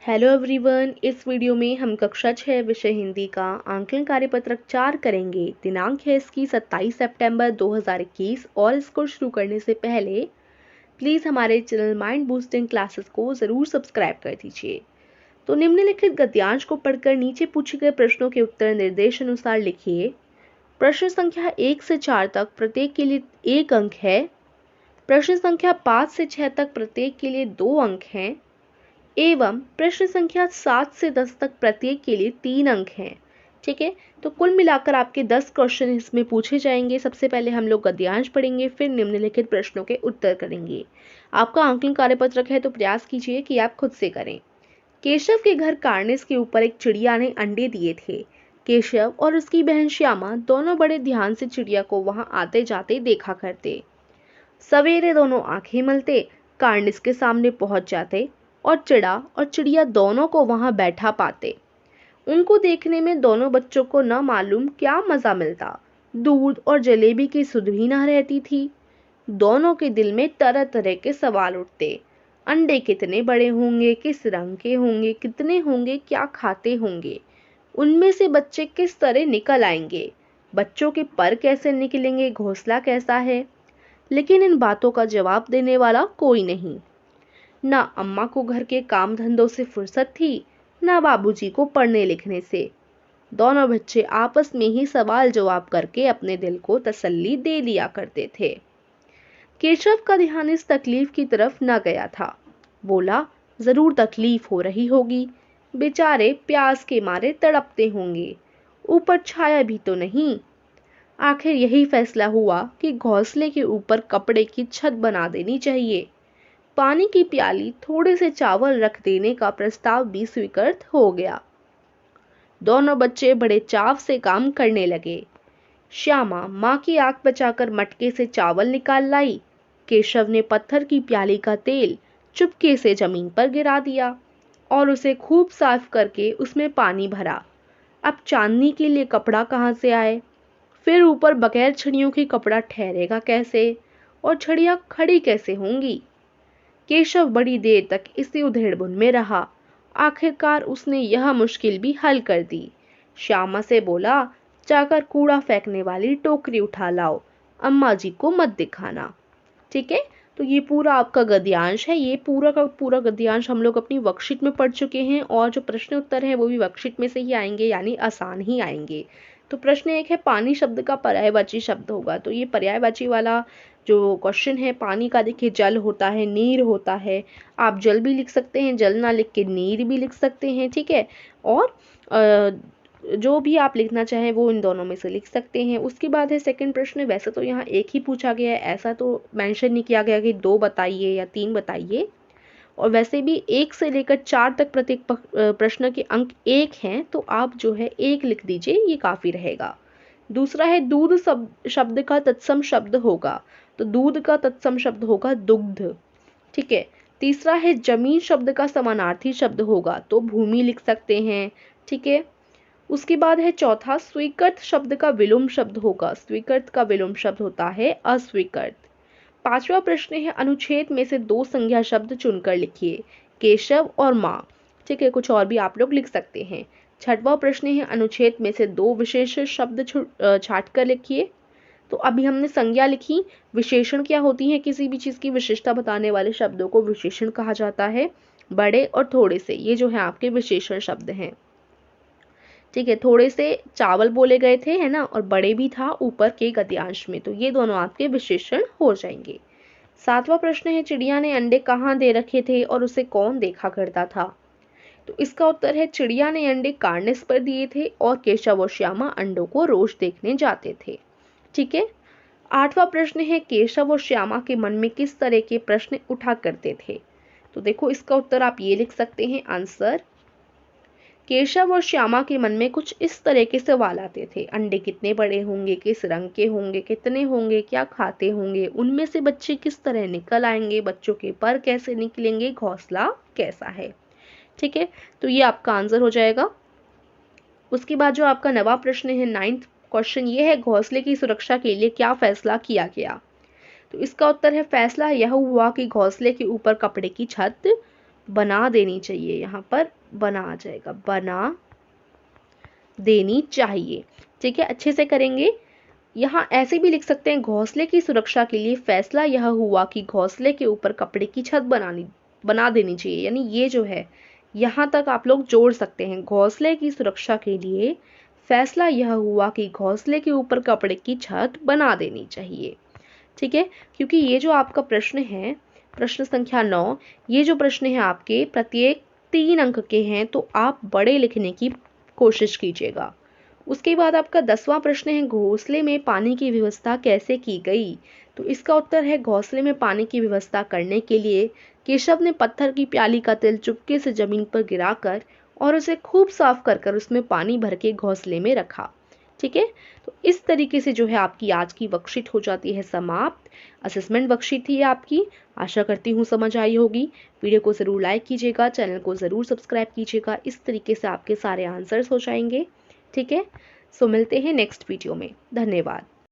Hello everyone, इस video में हम कक्षा 6 विषय हिंदी का आंकलन कार्यपत्रक 4 करेंगे। दिनांक है इसकी 27 सितंबर 2021 और इसको शुरू करने से पहले प्लीज़ हमारे चैनल माइंड बूस्टिंग क्लासेस को ज़रूर सब्सक्राइब कर दीजिए। तो निम्नलिखित गद्यांश को पढ़कर नीचे पूछे गए प्रश्नों के उत्तर निर्देश अनुसार लिखिए। प्रश्न संख्या 1 से 4 तक प्रत्येक के लिए 1 अंक है। प्रश्न संख्या 5 से 6 तक प्रत्येक के लिए 2 अंक हैं एवं प्रश्न संख्या 7 से 10 तक प्रत्येक के लिए 3 अंक हैं। ठीक है, तो कुल मिलाकर आपके 10 क्वेश्चन इसमें पूछे जाएंगे। सबसे पहले हम लोग गद्यांश पढ़ेंगे, फिर निम्नलिखित प्रश्नों के उत्तर करेंगे। आपका आंकलन कार्यपत्रक है तो प्रयास कीजिए कि आप खुद से करें। केशव के घर कार्निस के ऊपर एक चिड़िया ने अंडे दिए थे। केशव और उसकी बहन श्यामा दोनों बड़े ध्यान से चिड़िया को वहां आते जाते देखा करते। सवेरे दोनों आंखें मलते कार्निस के सामने पहुंच जाते और चिड़िया दोनों को वहां बैठा पाते। उनको देखने में दोनों बच्चों को न मालूम क्या मजा मिलता। दूध और जलेबी की सुध भी न रहती थी। दोनों के दिल में तरह तरह के सवाल उठते। अंडे कितने बड़े होंगे, किस रंग के होंगे, कितने होंगे, क्या खाते होंगे, उनमें से बच्चे किस तरह निकल आएंगे, बच्चों के पर कैसे निकलेंगे, घोंसला कैसा है। लेकिन इन बातों का जवाब देने वाला कोई नहीं। ना अम्मा को घर के काम धंधों से फुर्सत थी, ना बाबूजी को पढ़ने लिखने से। दोनों बच्चे आपस में ही सवाल जवाब करके अपने दिल को तसल्ली दे लिया करते थे। केशव का ध्यान इस तकलीफ की तरफ न गया था। बोला, जरूर तकलीफ हो रही होगी, बेचारे प्यास के मारे तड़पते होंगे, ऊपर छाया भी तो नहीं। आखिर यही फैसला हुआ कि घोंसले के ऊपर कपड़े की छत बना देनी चाहिए। पानी की प्याली, थोड़े से चावल रख देने का प्रस्ताव भी स्वीकृत हो गया। दोनों बच्चे बड़े चाव से काम करने लगे। श्यामा माँ की आंख बचाकर मटके से चावल निकाल लाई। केशव ने पत्थर की प्याली का तेल चुपके से जमीन पर गिरा दिया और उसे खूब साफ करके उसमें पानी भरा। अब चांदनी के लिए कपड़ा कहाँ से आए? फिर ऊपर बगैर छड़ियों के कपड़ा ठहरेगा कैसे? और छड़ियाँ खड़ी कैसे होंगी? केशव बड़ी देर तक इसी उधेड़बुन में रहा। आखिरकार उसने यह मुश्किल भी हल कर दी। श्यामा से बोला, जाकर कूड़ा फेंकने वाली टोकरी उठा लाओ, अम्मा जी को मत दिखाना। ठीक है, तो ये पूरा आपका गद्यांश है। ये पूरा का पूरा गद्यांश हम लोग अपनी वर्कशीट में पढ़ चुके हैं और जो प्रश्न उत्तर है वो भी वर्कशीट में से ही आएंगे, यानी आसान ही आएंगे। तो प्रश्न एक है, पानी शब्द का पर्यायवाची शब्द होगा। तो ये पर्यायवाची वाला जो क्वेश्चन है, पानी का देखिए जल होता है, नीर होता है। आप जल भी लिख सकते हैं, जल ना लिख के नीर भी लिख सकते हैं। ठीक है, और जो भी आप लिखना चाहें वो इन दोनों में से लिख सकते हैं। उसके बाद है सेकंड प्रश्न। वैसे तो यहाँ एक ही पूछा गया है, ऐसा तो मेंशन नहीं किया गया कि 2 बताइए या 3 बताइए। और वैसे भी 1 से लेकर 4 तक प्रत्येक प्रश्न के अंक 1 हैं, तो आप जो है 1 लिख दीजिए, ये काफ़ी रहेगा। दूसरा है, दूध शब्द का तत्सम शब्द होगा, तो दूध का तत्सम शब्द होगा दुग्ध। ठीक है। तीसरा है, जमीन शब्द का समानार्थी शब्द होगा, तो भूमि लिख सकते हैं। ठीक है। उसके बाद है चौथा, स्वीकृत शब्द का विलोम शब्द होगा, स्वीकृत का विलोम शब्द होता है अस्वीकृत। पांचवा प्रश्न है, अनुच्छेद में से 2 संज्ञा शब्द चुनकर लिखिए, केशव और माँ। ठीक है, कुछ और भी आप लोग लिख सकते हैं। छठवां प्रश्न है, अनुच्छेद में से 2 विशेष शब्द छाट कर लिखिए। तो अभी हमने संज्ञा लिखी। विशेषण क्या होती है? किसी भी चीज की विशेषता बताने वाले शब्दों को विशेषण कहा जाता है। बड़े और थोड़े से, ये जो है आपके विशेषण शब्द हैं। ठीक है, थोड़े से चावल बोले गए थे, है ना, और बड़े भी था ऊपर के गद्यांश में, तो ये दोनों आपके विशेषण हो जाएंगे। सातवां प्रश्न है, चिड़िया ने अंडे कहाँ दे रखे थे और उसे कौन देखा करता था? तो इसका उत्तर है, चिड़िया ने अंडे कार्निस पर दिए थे और केशव और श्यामा अंडों को रोज देखने जाते थे। ठीक है। आठवां प्रश्न है, केशव और श्यामा के मन में किस तरह के प्रश्न उठा करते थे? तो देखो इसका उत्तर आप ये लिख सकते हैं, आंसर, केशव और श्यामा के मन में कुछ इस तरह के सवाल आते थे। अंडे कितने बड़े होंगे, किस रंग के होंगे, कितने होंगे, क्या खाते होंगे, उनमें से बच्चे किस तरह निकल आएंगे, बच्चों के पर कैसे निकलेंगे, घोंसला कैसा है। ठीक है, तो ये आपका आंसर हो जाएगा। उसके बाद जो आपका नवा प्रश्न है, 9th क्वेश्चन, ये है, घोंसले की सुरक्षा के लिए क्या फैसला किया गया? तो इसका उत्तर है, फैसला यह हुआ कि घोंसले के ऊपर कपड़े की छत बना देनी चाहिए, यहाँ पर बना आ जाएगा, बना देनी चाहिए। ठीक है, अच्छे से करेंगे। यहाँ ऐसे भी लिख सकते हैं, घोंसले की सुरक्षा के लिए फैसला यह हुआ कि घोंसले के ऊपर कपड़े की छत बना देनी चाहिए। यानी ये जो है यहाँ तक आप लोग जोड़ सकते हैं, घोंसले की सुरक्षा के लिए फैसला यह हुआ कि घोंसले के ऊपर कपड़े की छत बना देनी चाहिए। ठीक है, क्योंकि ये जो आपका प्रश्न है, प्रश्न संख्या 9, ये जो प्रश्न है आपके प्रत्येक 3 अंक के हैं, तो आप बड़े लिखने की कोशिश कीजिएगा। उसके बाद आपका 10वां प्रश्न है, घोंसले में पानी की व्यवस्था कैसे की गई? तो इसका उत्तर है, घोंसले में पानी की व्यवस्था करने के लिए केशव ने पत्थर की प्याली का तिल चुपके से जमीन पर गिराकर और उसे खूब साफ कर उसमें पानी भर के घोंसले में रखा। ठीक है, तो इस तरीके से जो है आपकी आज की वर्कशीट हो जाती है समाप्त। असेसमेंट वर्कशीट थी आपकी, आशा करती हूँ समझ आई होगी। वीडियो को ज़रूर लाइक कीजिएगा, चैनल को ज़रूर सब्सक्राइब कीजिएगा, इस तरीके से आपके सारे आंसर्स हो जाएंगे। ठीक है, सो मिलते हैं नेक्स्ट वीडियो में। धन्यवाद।